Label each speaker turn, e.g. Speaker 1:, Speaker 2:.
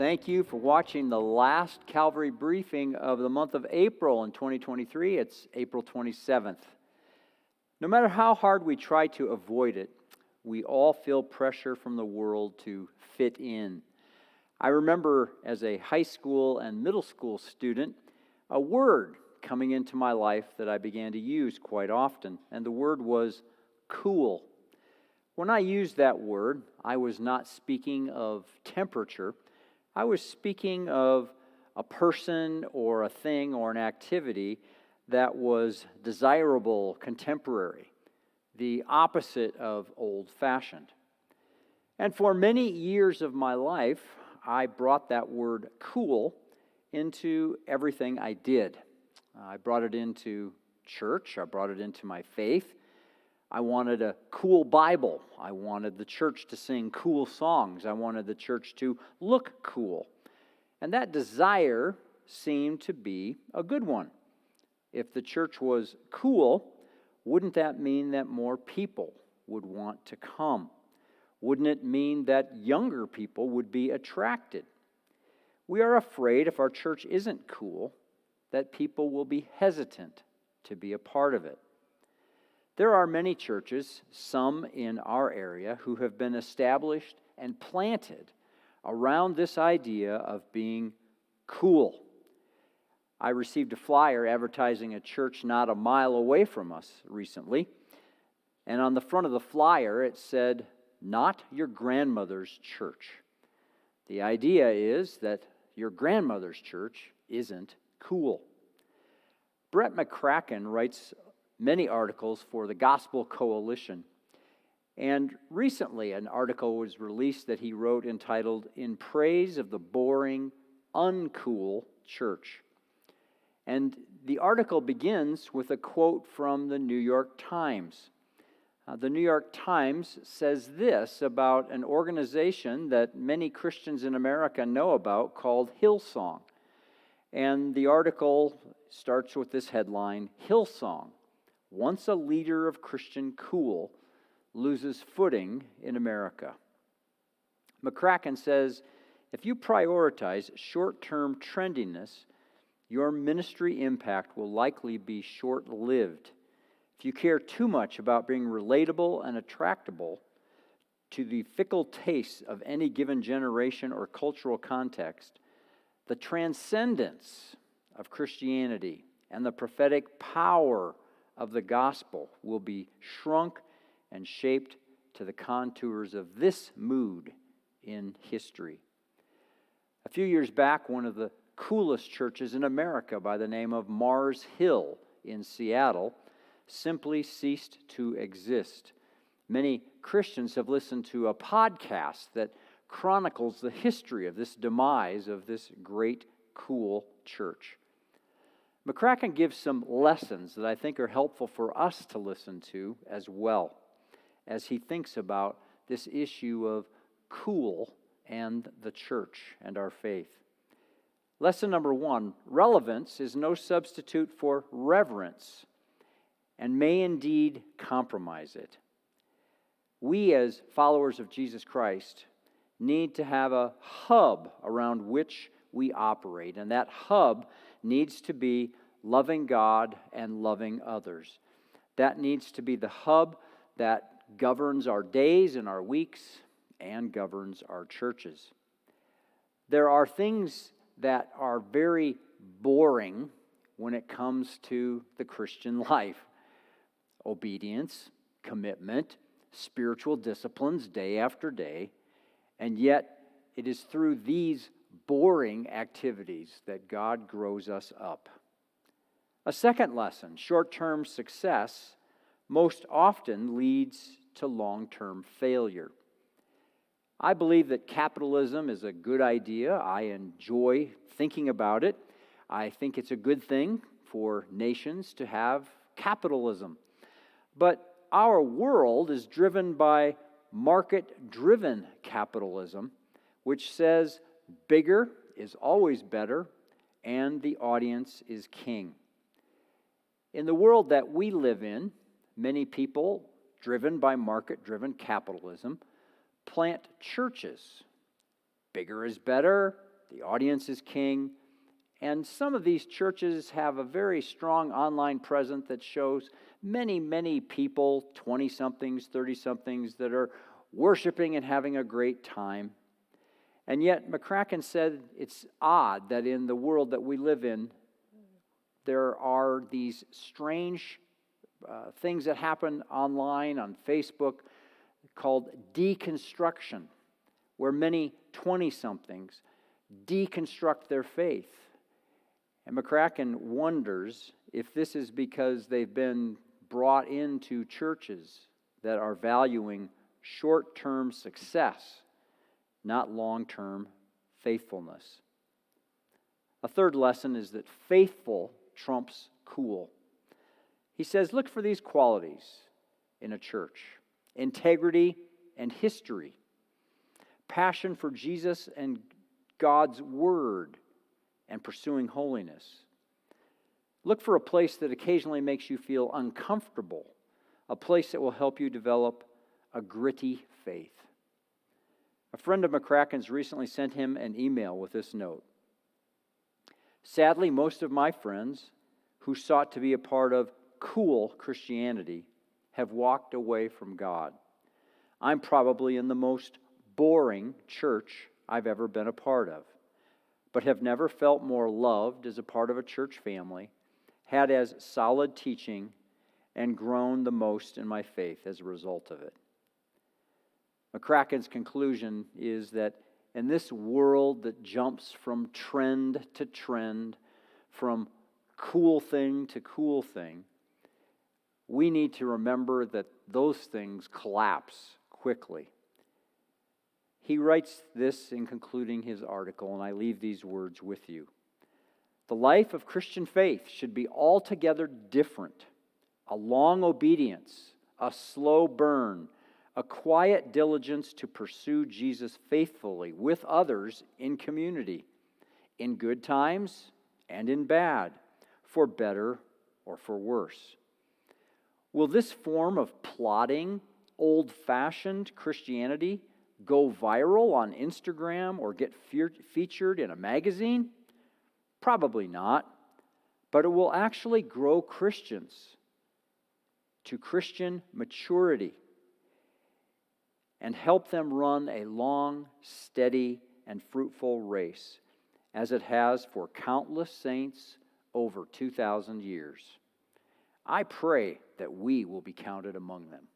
Speaker 1: Thank you for watching the last Calvary briefing of the month of April in 2023. It's April 27th. No matter how hard we try to avoid it, we all feel pressure from the world to fit in. I remember as a high school and middle school student, a word coming into my life that I began to use quite often, and the word was cool. When I used that word, I was not speaking of temperature. I was speaking of a person or a thing or an activity that was desirable, contemporary, the opposite of old-fashioned. And for many years of my life, I brought that word cool into everything I did. I brought it into church. I brought it into my faith. I wanted a cool Bible. I wanted the church to sing cool songs. I wanted the church to look cool. And that desire seemed to be a good one. If the church was cool, wouldn't that mean that more people would want to come? Wouldn't it mean that younger people would be attracted? We are afraid if our church isn't cool, that people will be hesitant to be a part of it. There are many churches, some in our area, who have been established and planted around this idea of being cool. I received a flyer advertising a church not a mile away from us recently, and on the front of the flyer it said, "Not your grandmother's church." The idea is that your grandmother's church isn't cool. Brett McCracken writes many articles for the Gospel Coalition. And recently an article was released that he wrote entitled, "In Praise of the Boring, Uncool Church." And the article begins with a quote from the New York Times. The New York Times says this about an organization that many Christians in America know about called Hillsong. And the article starts with this headline, "Hillsong, once a leader of Christian cool, loses footing in America." McCracken says, if you prioritize short-term trendiness, your ministry impact will likely be short-lived. If you care too much about being relatable and attractable to the fickle tastes of any given generation or cultural context, the transcendence of Christianity and the prophetic power of the gospel will be shrunk and shaped to the contours of this mood in history. A few years back, one of the coolest churches in America by the name of Mars Hill in Seattle simply ceased to exist. Many Christians have listened to a podcast that chronicles the history of this demise of this great, cool church. McCracken gives some lessons that I think are helpful for us to listen to as well, as he thinks about this issue of cool and the church and our faith. Lesson number 1, relevance is no substitute for reverence and may indeed compromise it. We as followers of Jesus Christ need to have a hub around which we operate, and that hub needs to be loving God and loving others. That needs to be the hub that governs our days and our weeks and governs our churches. There are things that are very boring when it comes to the Christian life. Obedience, commitment, spiritual disciplines day after day, and yet it is through these boring activities that God grows us up. A second lesson, short-term success most often leads to long-term failure. I believe that capitalism is a good idea. I enjoy thinking about it. I think it's a good thing for nations to have capitalism. But our world is driven by market-driven capitalism, which says bigger is always better and the audience is king. In the world that we live in, many people, driven by market-driven capitalism, plant churches. Bigger is better, the audience is king, and some of these churches have a very strong online presence that shows many, many people, 20-somethings, 30-somethings, that are worshiping and having a great time. And yet, McCracken said it's odd that in the world that we live in, there are these strange things that happen online on Facebook called deconstruction, where many 20-somethings deconstruct their faith. And McCracken wonders if this is because they've been brought into churches that are valuing short-term success, not long-term faithfulness. A third lesson is that faithful trumps cool. He says, look for these qualities in a church: integrity and history, passion for Jesus and God's Word, and pursuing holiness. Look for a place that occasionally makes you feel uncomfortable, a place that will help you develop a gritty faith. A friend of McCracken's recently sent him an email with this note. Sadly, most of my friends who sought to be a part of cool Christianity have walked away from God. I'm probably in the most boring church I've ever been a part of, but have never felt more loved as a part of a church family, had as solid teaching, and grown the most in my faith as a result of it. McCracken's conclusion is that in this world that jumps from trend to trend, from cool thing to cool thing, we need to remember that those things collapse quickly. He writes this in concluding his article, and I leave these words with you. The life of Christian faith should be altogether different. A long obedience, a slow burn, a quiet diligence to pursue Jesus faithfully with others in community, in good times and in bad, for better or for worse. Will this form of plodding, old-fashioned Christianity go viral on Instagram or get featured in a magazine? Probably not, but it will actually grow Christians to Christian maturity and help them run a long, steady, and fruitful race, as it has for countless saints over 2,000 years. I pray that we will be counted among them.